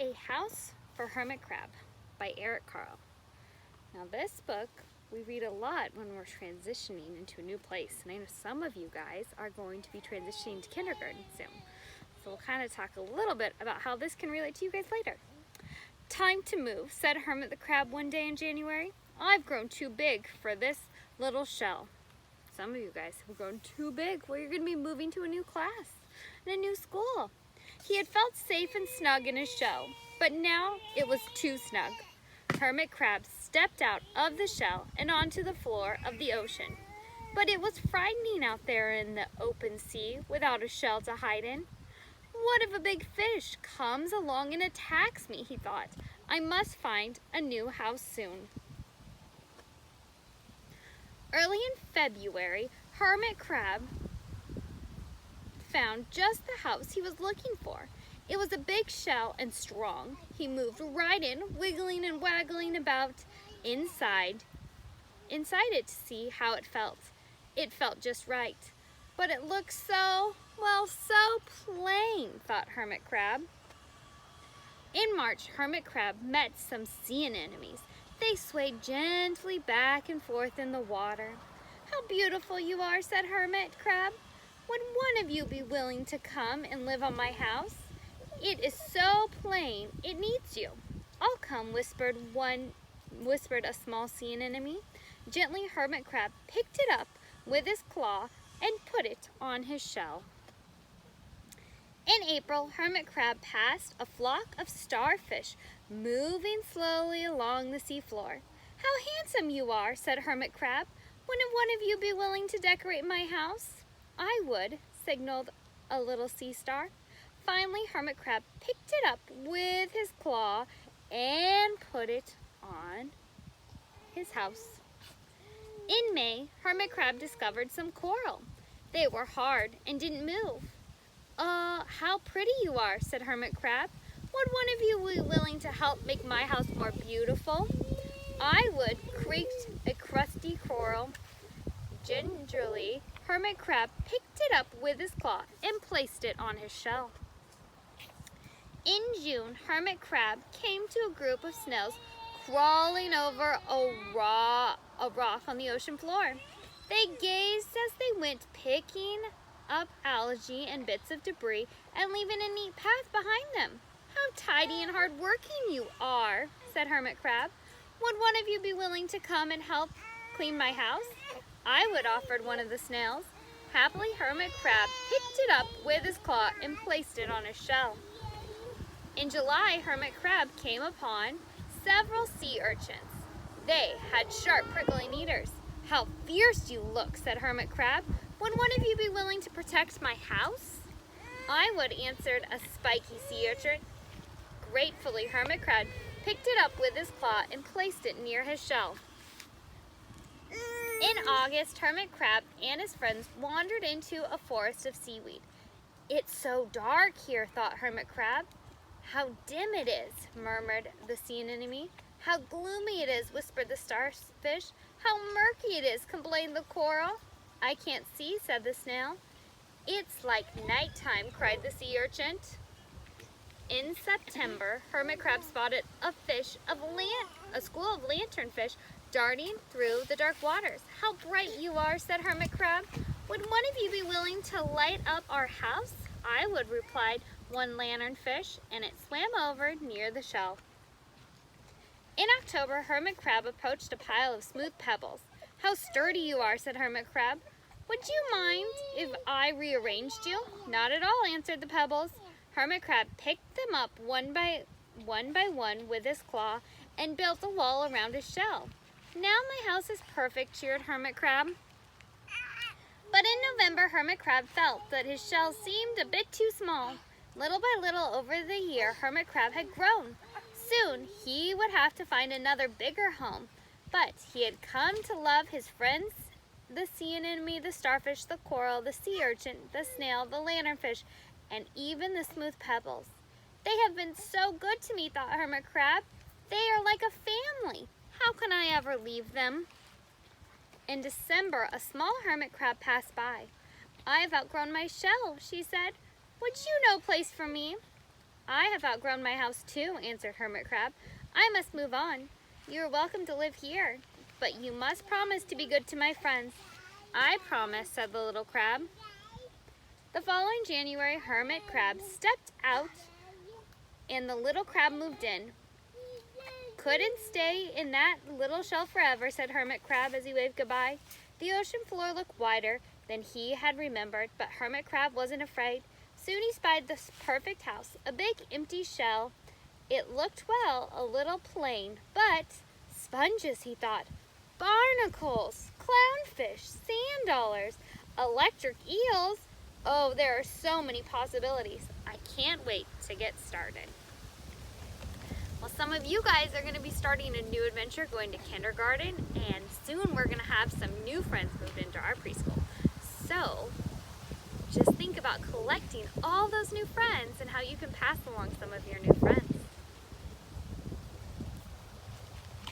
A House for Hermit Crab by Eric Carle. Now this book we read a lot when we're transitioning into a new place, and I know some of you guys are going to be transitioning to kindergarten soon. So we'll kind of talk a little bit about how this can relate to you guys later. "Time to move," said Hermit the Crab one day in January. "I've grown too big for this little shell." Some of you guys have grown too big. Well, you're going to be moving to a new class and a new school. He had felt safe and snug in his shell, but now it was too snug. Hermit Crab stepped out of the shell and onto the floor of the ocean. But it was frightening out there in the open sea without a shell to hide in. "What if a big fish comes along and attacks me?" he thought. "I must find a new house soon." Early in February, Hermit Crab found just the house he was looking for. It was a big shell and strong. He moved right in, wiggling and waggling about inside it to see how it felt. It felt just right. But it looked so plain, thought Hermit Crab. In March, Hermit Crab met some sea anemones. They swayed gently back and forth in the water. "How beautiful you are," said Hermit Crab. "Would one of you be willing to come and live on my house? It is so plain it needs you." "I'll come," whispered a small sea anemone. Gently, Hermit Crab picked it up with his claw and put it on his shell. In April, Hermit Crab passed a flock of starfish moving slowly along the seafloor. "How handsome you are," said Hermit Crab. "Wouldn't one of you be willing to decorate my house?" "I would," signaled a little sea star. Finally, Hermit Crab picked it up with his claw and put it on his house. In May, Hermit Crab discovered some coral. They were hard and didn't move. "How pretty you are," said Hermit Crab. "Would one of you be willing to help make my house more beautiful?" "I would," creaked a crusty coral. Gingerly, Hermit Crab picked it up with his claw and placed it on his shell. In June, Hermit Crab came to a group of snails crawling over a rock on the ocean floor. They gazed as they went, picking up algae and bits of debris and leaving a neat path behind them. "How tidy and hard-working you are," said Hermit Crab. "Would one of you be willing to come and help clean my house?" "I would," offered one of the snails. Happily, Hermit Crab picked it up with his claw and placed it on his shell. In July, Hermit Crab came upon several sea urchins. They had sharp, prickling ears. "How fierce you look," said Hermit Crab. "Would one of you be willing to protect my house?" "I would," answered a spiky sea urchin. Gratefully, Hermit Crab picked it up with his claw and placed it near his shell. In August, Hermit Crab and his friends wandered into a forest of seaweed. "It's so dark here," thought Hermit Crab. "How dim it is," murmured the sea anemone. "How gloomy it is," whispered the starfish. "How murky it is," complained the coral. "I can't see," said the snail. "It's like nighttime," cried the sea urchin. In September, Hermit Crab spotted a school of lanternfish darting through the dark waters. "How bright you are," said Hermit Crab. "Would one of you be willing to light up our house?" "I would," replied one lanternfish, and it swam over near the shell. In October, Hermit Crab approached a pile of smooth pebbles. "How sturdy you are," said Hermit Crab. "Would you mind if I rearranged you?" "Not at all," answered the pebbles. Hermit Crab picked them up one by one with his claw and built a wall around his shell. "Now my house is perfect," cheered Hermit Crab. But in November, Hermit Crab felt that his shell seemed a bit too small. Little by little over the year, Hermit Crab had grown. Soon he would have to find another bigger home. But he had come to love his friends, the sea anemone, the starfish, the coral, the sea urchin, the snail, the lanternfish, and even the smooth pebbles. "They have been so good to me," thought Hermit Crab. "They are like a family. How can I ever leave them?" In December, a small hermit crab passed by. "I've outgrown my shell," she said. "Would you know a place for me?" I have outgrown my house too, answered Hermit Crab. I must move on. You are welcome to live here, but you must promise to be good to my friends. I promise, said the little crab. The following January, Hermit Crab stepped out and the little crab moved in. Couldn't stay in that little shell forever, said Hermit Crab as he waved goodbye. The ocean floor looked wider than he had remembered, but Hermit Crab wasn't afraid. Soon he spied the perfect house, a big empty shell. It looked, well, a little plain, but sponges, he thought, barnacles, clownfish, sand dollars, electric eels. Oh, there are so many possibilities. I can't wait to get started. Well, some of you guys are going to be starting a new adventure, going to kindergarten, and soon we're going to have some new friends moved into our preschool. So just think about collecting all those new friends and how you can pass along some of your new friends.